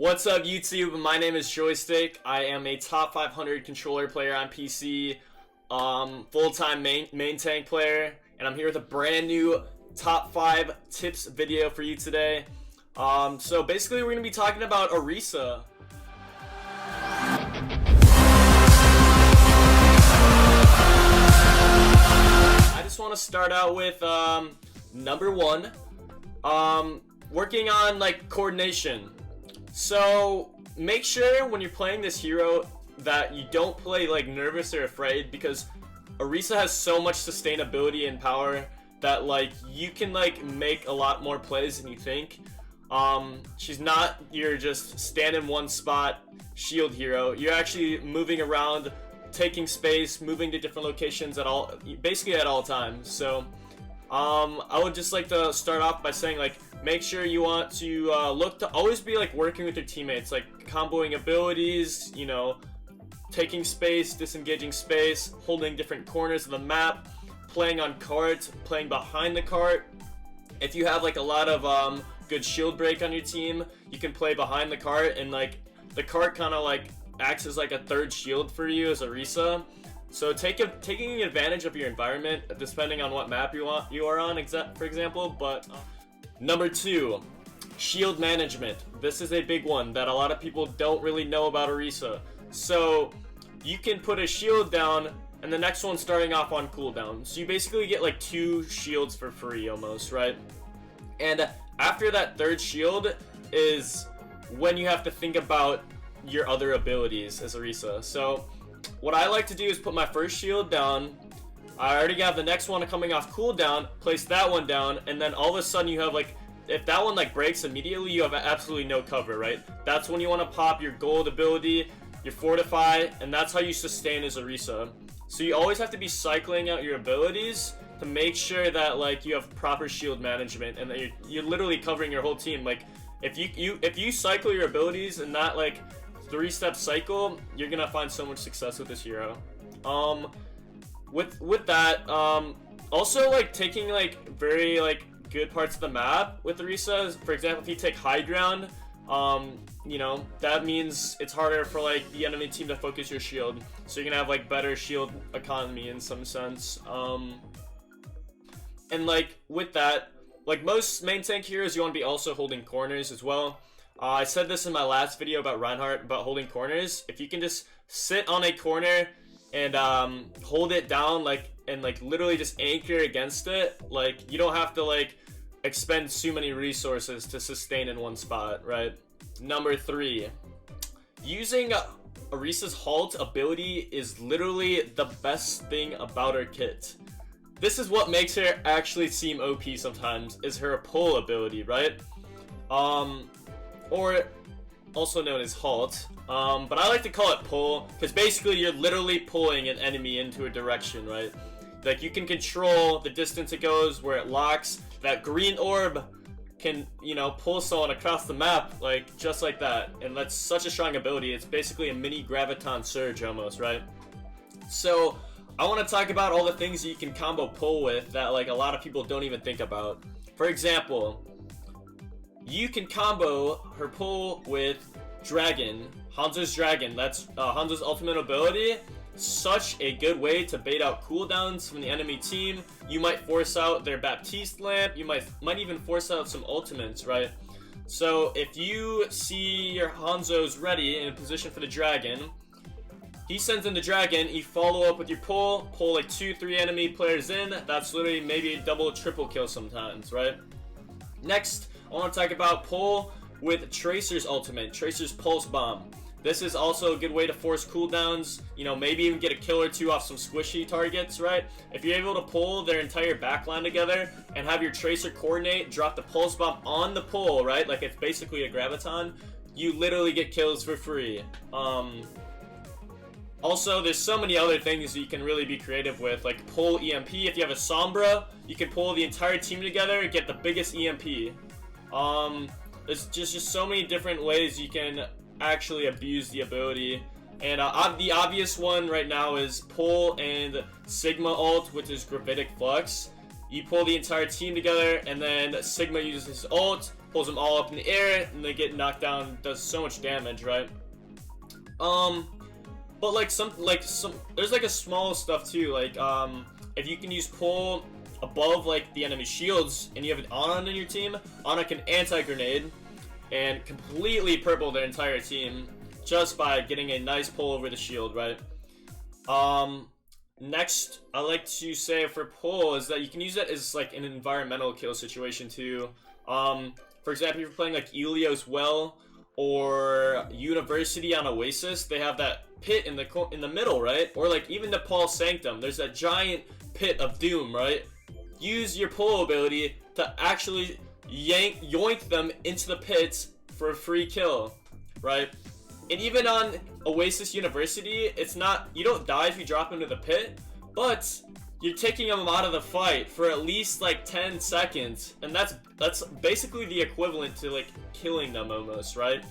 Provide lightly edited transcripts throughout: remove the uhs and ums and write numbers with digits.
What's up, YouTube? My name is Joystick. I am a top 500 controller player on PC, full-time main tank player, and I'm here with a brand new top 5 tips video for you today. So basically, we're going to be talking about Orisa. I just want to start out with number 1, working on like coordination. So make sure when you're playing this hero that you don't play like nervous or afraid, because Orisa has so much sustainability and power that like you can like make a lot more plays than you think. She's not your just stand in one spot shield hero. You're actually moving around, taking space, moving to different locations basically at all times. So I would just like to start off by saying, like, make sure you want to look to always be like working with your teammates, like comboing abilities, you know, taking space, disengaging space, holding different corners of the map, playing on carts, playing behind the cart. If you have like a lot of good shield break on your team, you can play behind the cart, and like the cart kind of like acts as like a third shield for you as Orisa. So taking advantage of your environment, depending on what map you are on, for example. But number 2, shield management. This is a big one that a lot of people don't really know about Orisa. So you can put a shield down, and the next one starting off on cooldown. So you basically get like 2 shields for free almost, right? And after that third shield is when you have to think about your other abilities as Orisa. So what I like to do is put my first shield down. I already have the next one coming off cooldown, place that one down, and then all of a sudden you have like, if that one like breaks immediately, you have absolutely no cover, right? That's when you want to pop your gold ability, your fortify, and that's how you sustain as Orisa. So you always have to be cycling out your abilities to make sure that like you have proper shield management and that you're literally covering your whole team. Like if you cycle your abilities and not like 3-step cycle, you're gonna find so much success with this hero. With that, also like taking like very like good parts of the map with Orisa. For example, if you take high ground, you know, that means it's harder for like the enemy team to focus your shield, so you're gonna have like better shield economy in some sense. And like with that, like most main tank heroes, you want to be also holding corners as well. I said this in my last video about Reinhardt, about holding corners. If you can just sit on a corner and hold it down, like, and like literally just anchor against it, like you don't have to like expend too many resources to sustain in one spot, right? Number 3, using Orisa's halt ability is literally the best thing about her kit. This is what makes her actually seem OP sometimes, is her pull ability, right? Or also known as halt, but I like to call it pull, because basically you're literally pulling an enemy into a direction, right? Like you can control the distance it goes, where it locks. That green orb can, you know, pull someone across the map, like just like that, and that's such a strong ability. It's basically a mini graviton surge almost, right? So I want to talk about all the things you can combo pull with that like a lot of people don't even think about. For example, you can combo her pull with Dragon, Hanzo's Dragon. That's Hanzo's ultimate ability. Such a good way to bait out cooldowns from the enemy team. You might force out their Baptiste lamp. You might even force out some ultimates, right? So if you see your Hanzo's ready in position for the Dragon, he sends in the Dragon, you follow up with your pull like 2-3 enemy players in. That's literally maybe a double, triple kill sometimes, right? Next, I want to talk about pull with Tracer's ultimate, Tracer's Pulse Bomb. This is also a good way to force cooldowns, you know, maybe even get a kill or 2 off some squishy targets, right? If you're able to pull their entire backline together and have your Tracer coordinate, drop the Pulse Bomb on the pull, right? Like it's basically a graviton, you literally get kills for free. Also, there's so many other things you can really be creative with, like pull EMP. If you have a Sombra, you can pull the entire team together and get the biggest EMP. There's just so many different ways you can actually abuse the ability. And the obvious one right now is pull and Sigma ult, which is Gravitic Flux. You pull the entire team together, and then Sigma uses his ult, pulls them all up in the air, and they get knocked down, does so much damage, right? But like some there's like a small stuff too, like if you can use pull above like the enemy shields and you have an Ana in your team, Ana can anti-grenade and completely purple their entire team just by getting a nice pull over the shield, right? Next, I like to say for pull is that you can use it as like an environmental kill situation too. For example, if you're playing like Ilios Well or University on Oasis, they have that pit in the middle, right? Or like even Nepal Sanctum, there's that giant pit of doom, right? Use your pull ability to actually yoink them into the pits for a free kill, right? And even on Oasis University, it's not, you don't die if you drop into the pit, but you're taking them out of the fight for at least like 10 seconds, and that's basically the equivalent to like killing them almost, right?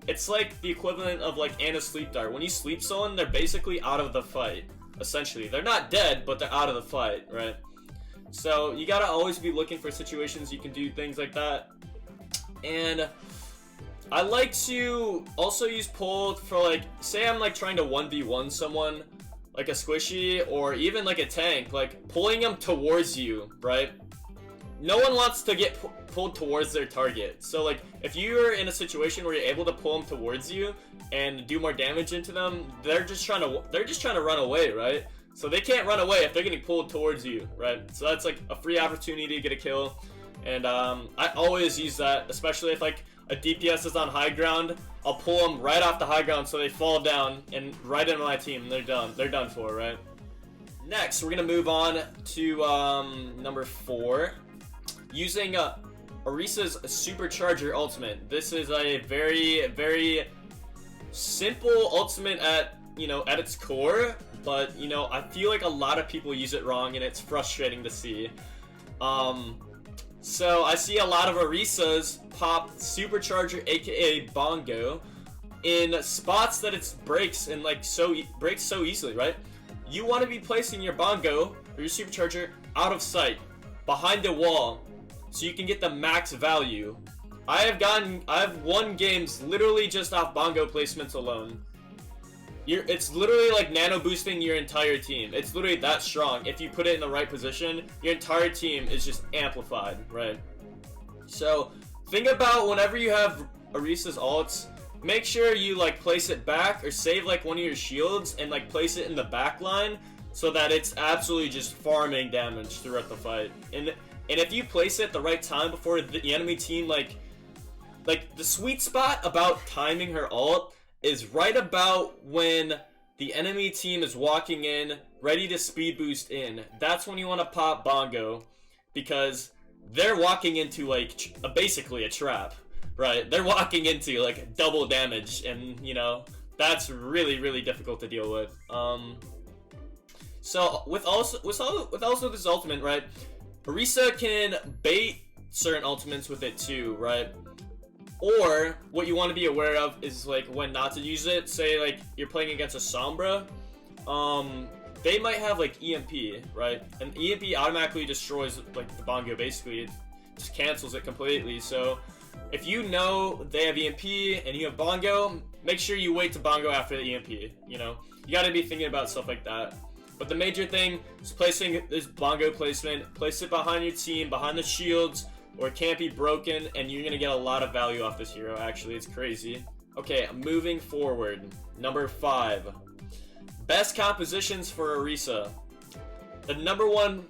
It's like the equivalent of like Anna's sleep dart. When you sleep someone, they're basically out of the fight, essentially. They're not dead, but they're out of the fight, right? So you gotta always be looking for situations you can do things like that. And I like to also use pull for like, say I'm like trying to 1v1 someone, like a squishy or even like a tank, like pulling them towards you, right? No one wants to get pulled towards their target. So like if you're in a situation where you're able to pull them towards you and do more damage into them, they're just trying to run away, right? So they can't run away if they're getting pulled towards you, right? So that's like a free opportunity to get a kill. And I always use that, especially if like a DPS is on high ground. I'll pull them right off the high ground so they fall down and right into my team. They're done for, right? Next, we're gonna move on to number 4, using Orisa's Supercharger ultimate. This is a very, very simple ultimate at its core, but I feel like a lot of people use it wrong, and it's frustrating to see. So I see a lot of Orisas pop Supercharger, aka Bongo, in spots that it breaks and breaks so easily, right? You want to be placing your Bongo or your Supercharger out of sight, behind a wall, so you can get the max value. I've won games literally just off Bongo placements alone. It's literally like nano boosting your entire team. It's literally that strong. If you put it in the right position, your entire team is just amplified, right? So think about whenever you have Orisa's ults, make sure you like place it back or save like one of your shields and like place it in the back line so that it's absolutely just farming damage throughout the fight. And if you place it at the right time before the enemy team, like the sweet spot about timing her ult is right about when the enemy team is walking in, ready to speed boost in. That's when you want to pop Bongo, because they're walking into like basically a trap, right? They're walking into like double damage, and that's really, really difficult to deal with. So with also this ultimate, right? Orisa can bait certain ultimates with it too, right? Or what you want to be aware of is like when not to use it. Say like you're playing against a Sombra, they might have like EMP, right? And EMP automatically destroys like the Bongo. Basically, it just cancels it completely. So if you know they have EMP and you have Bongo, make sure you wait to Bongo after the EMP. You got to be thinking about stuff like that. But the major thing is placing this Bongo placement. Place it behind your team, behind the shields, or it can't be broken, and you're gonna get a lot of value off this hero. Actually, it's crazy. Okay, moving forward. Number 5. Best compositions for Orisa. The number 1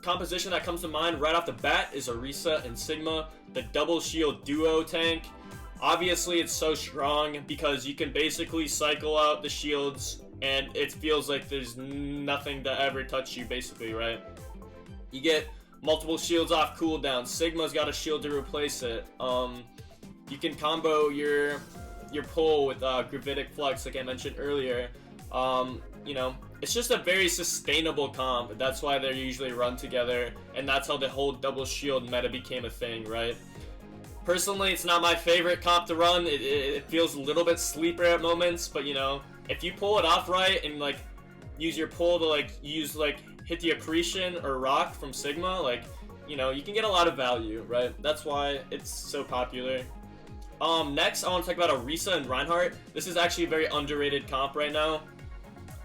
composition that comes to mind right off the bat is Orisa and Sigma, the double shield duo tank. Obviously, it's so strong because you can basically cycle out the shields, and it feels like there's nothing to ever touch you, basically, right? You get multiple shields off cooldown. Sigma's got a shield to replace it. You can combo your pull with Gravitic Flux, like I mentioned earlier. It's just a very sustainable comp. That's why they're usually run together, and that's how the whole double shield meta became a thing, right? Personally, it's not my favorite comp to run. It feels a little bit sleeper at moments, but if you pull it off right and use your pull to hit the accretion or rock from Sigma, you know, you can get a lot of value, right? That's why it's so popular. Next, I want to talk about Orisa and Reinhardt. This is actually a very underrated comp right now.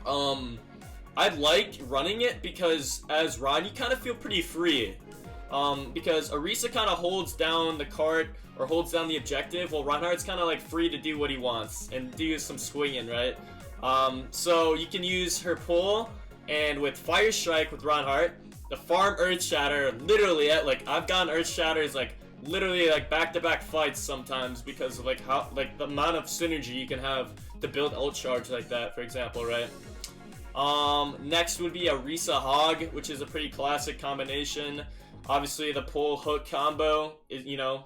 I like running it because as Ron, you kind of feel pretty free. Because Orisa kind of holds down the cart or holds down the objective, while Reinhardt's kind of like free to do what he wants and do some swinging, right? So you can use her pull, and with Fire Strike with Reinhardt, the farm Earth Shatter, literally at like I've gotten Earth Shatters like literally like back-to-back fights sometimes because of like how like the amount of synergy you can have to build ult charge like that, for example, right? Next would be Orisa Hog, which is a pretty classic combination. Obviously, the pull hook combo is, you know,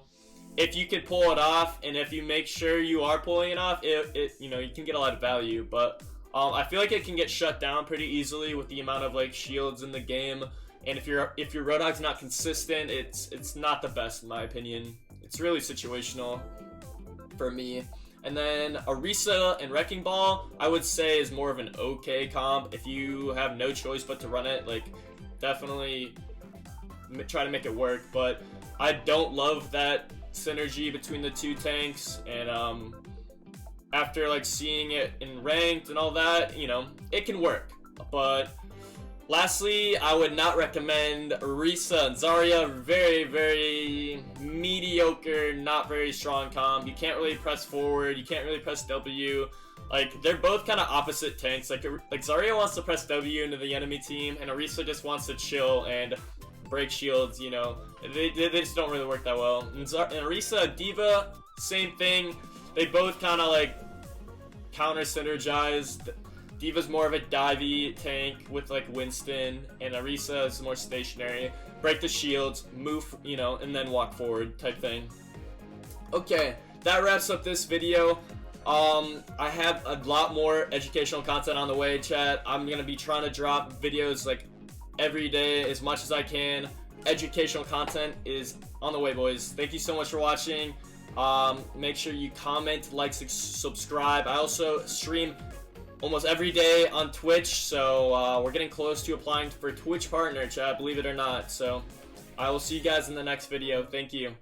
if you can pull it off, and if you make sure you are pulling it off, it you know, you can get a lot of value. But I feel like it can get shut down pretty easily with the amount of like shields in the game. And if your Roadhog's not consistent, it's not the best in my opinion. It's really situational for me. And then Orisa and Wrecking Ball, I would say is more of an okay comp. If you have no choice but to run it, like definitely try to make it work. But I don't love that synergy between the two tanks, and after like seeing it in ranked and all that, you know, it can work. But lastly, I would not recommend Orisa and Zarya. Very, very mediocre, not very strong comp. You can't really press forward, you can't really press W. Like, they're both kind of opposite tanks. Like Zarya wants to press W into the enemy team, and Orisa just wants to chill and break shields, you know. They just don't really work that well. And Orisa, D.Va, same thing. They both kind of like counter synergize. D.Va's more of a divey tank with like Winston, and Orisa is more stationary. Break the shields, move, you know, and then walk forward type thing. Okay, that wraps up this video. I have a lot more educational content on the way, chat. I'm gonna be trying to drop videos like every day as much as I can. Educational content is on the way, boys. Thank you so much for watching. Make sure you comment, like, subscribe. I also stream almost every day on Twitch, so we're getting close to applying for Twitch partner, chat, believe it or not. So I will see you guys in the next video. Thank you.